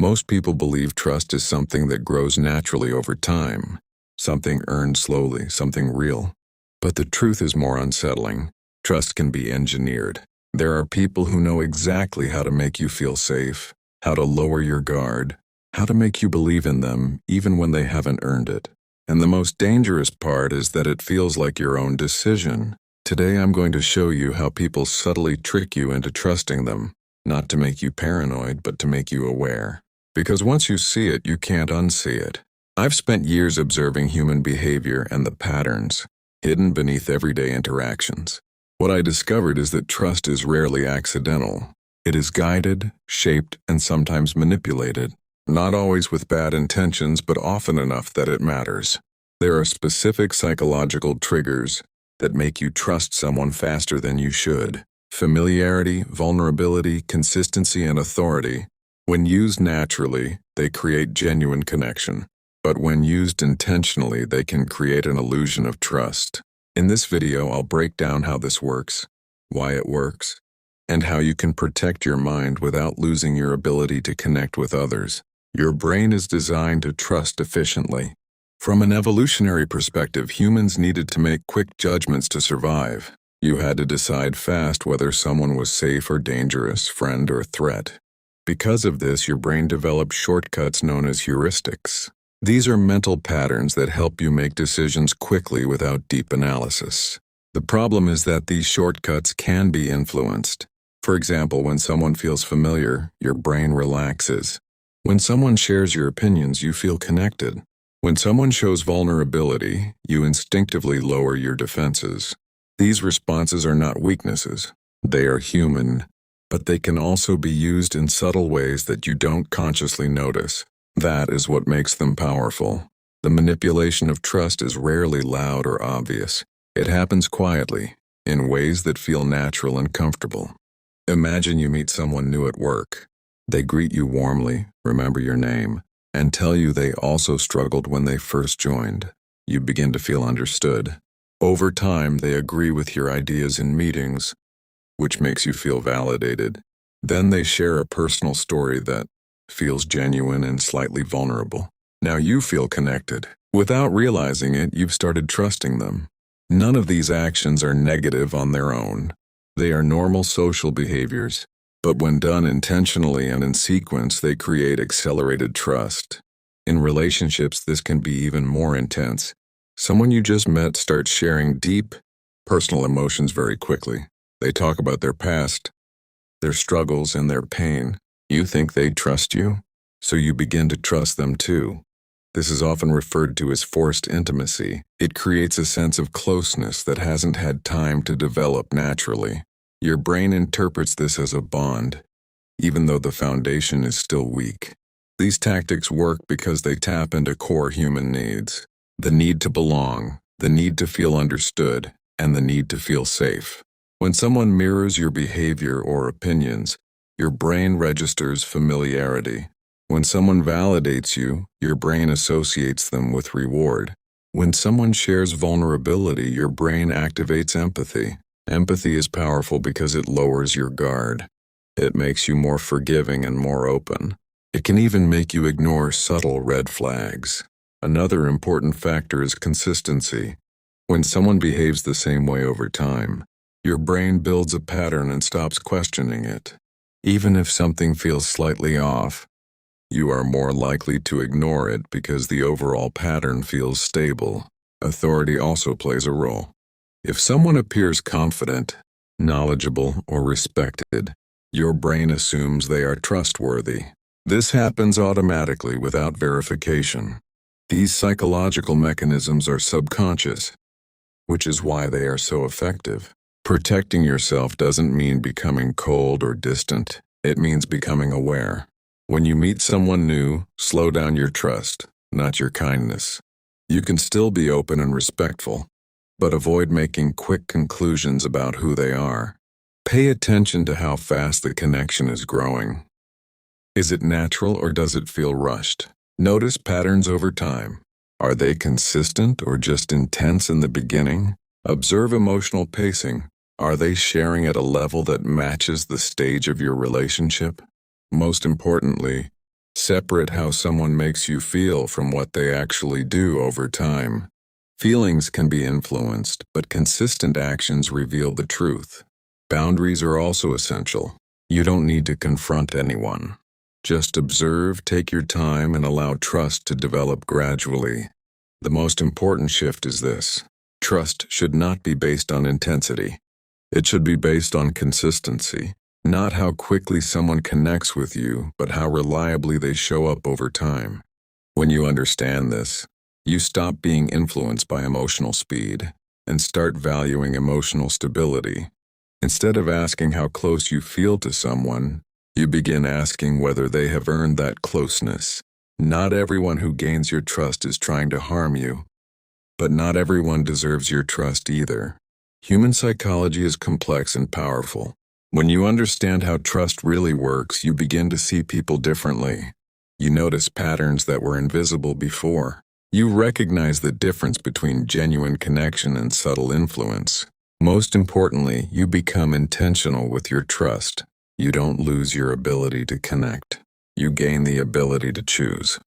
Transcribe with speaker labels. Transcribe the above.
Speaker 1: Most people believe trust is something that grows naturally over time, something earned slowly, something real. But the truth is more unsettling. Trust can be engineered. There are people who know exactly how to make you feel safe, how to lower your guard, how to make you believe in them even when they haven't earned it. And the most dangerous part is that it feels like your own decision. Today I'm going to show you how people subtly trick you into trusting them, not to make you paranoid, but to make you aware. Because once you see it, you can't unsee it. I've spent years observing human behavior and the patterns hidden beneath everyday interactions. What I discovered is that trust is rarely accidental. It is guided, shaped, and sometimes manipulated. Not always with bad intentions, but often enough that it matters. There are specific psychological triggers that make you trust someone faster than you should. Familiarity, vulnerability, consistency, and authority. When used naturally, they create genuine connection. But when used intentionally, they can create an illusion of trust. In this video, I'll break down how this works, why it works, and how you can protect your mind without losing your ability to connect with others. Your brain is designed to trust efficiently. From an evolutionary perspective, humans needed to make quick judgments to survive. You had to decide fast whether someone was safe or dangerous, friend or threat. Because of this, your brain developed shortcuts known as heuristics. These are mental patterns that help you make decisions quickly without deep analysis. The problem is that these shortcuts can be influenced. For example, when someone feels familiar, your brain relaxes. When someone shares your opinions, you feel connected. When someone shows vulnerability, you instinctively lower your defenses. These responses are not weaknesses. They are human, but they can also be used in subtle ways that you don't consciously notice. That is what makes them powerful. The manipulation of trust is rarely loud or obvious. It happens quietly, in ways that feel natural and comfortable. Imagine you meet someone new at work. They greet you warmly, remember your name, and tell you they also struggled when they first joined. You begin to feel understood. Over time, they agree with your ideas in meetings, which makes you feel validated. Then they share a personal story that feels genuine and slightly vulnerable. Now you feel connected. Without realizing it, you've started trusting them. None of these actions are negative on their own. They are normal social behaviors. But when done intentionally and in sequence, they create accelerated trust. In relationships, this can be even more intense. Someone you just met starts sharing deep, personal emotions very quickly. They talk about their past, their struggles, and their pain. You think they trust you, so you begin to trust them too. This is often referred to as forced intimacy. It creates a sense of closeness that hasn't had time to develop naturally. Your brain interprets this as a bond, even though the foundation is still weak. These tactics work because they tap into core human needs: the need to belong, the need to feel understood, and the need to feel safe. When someone mirrors your behavior or opinions, your brain registers familiarity. When someone validates you, your brain associates them with reward. When someone shares vulnerability, your brain activates empathy. Empathy is powerful because it lowers your guard. It makes you more forgiving and more open. It can even make you ignore subtle red flags. Another important factor is consistency. When someone behaves the same way over time, your brain builds a pattern and stops questioning it. Even if something feels slightly off, you are more likely to ignore it because the overall pattern feels stable. Authority also plays a role. If someone appears confident, knowledgeable, or respected, your brain assumes they are trustworthy. This happens automatically without verification. These psychological mechanisms are subconscious, which is why they are so effective. Protecting yourself doesn't mean becoming cold or distant. It means becoming aware. When you meet someone new, slow down your trust, not your kindness. You can still be open and respectful, but avoid making quick conclusions about who they are. Pay attention to how fast the connection is growing. Is it natural or does it feel rushed? Notice patterns over time. Are they consistent or just intense in the beginning? Observe emotional pacing. Are they sharing at a level that matches the stage of your relationship? Most importantly, Separate how someone makes you feel from what they actually do over time. Feelings can be influenced, but consistent actions reveal the truth. Boundaries are also essential. You don't need to confront anyone. Just observe, take your time, and allow trust to develop gradually. The most important shift is this. Trust should not be based on intensity. It should be based on consistency. Not how quickly someone connects with you, but how reliably they show up over time. When you understand this, you stop being influenced by emotional speed and start valuing emotional stability. Instead of asking how close you feel to someone, you begin asking whether they have earned that closeness. Not everyone who gains your trust is trying to harm you, but not everyone deserves your trust either. Human psychology is complex and powerful. When you understand how trust really works, you begin to see people differently. You notice patterns that were invisible before. You recognize the difference between genuine connection and subtle influence. Most importantly, you become intentional with your trust. You don't lose your ability to connect. You gain the ability to choose.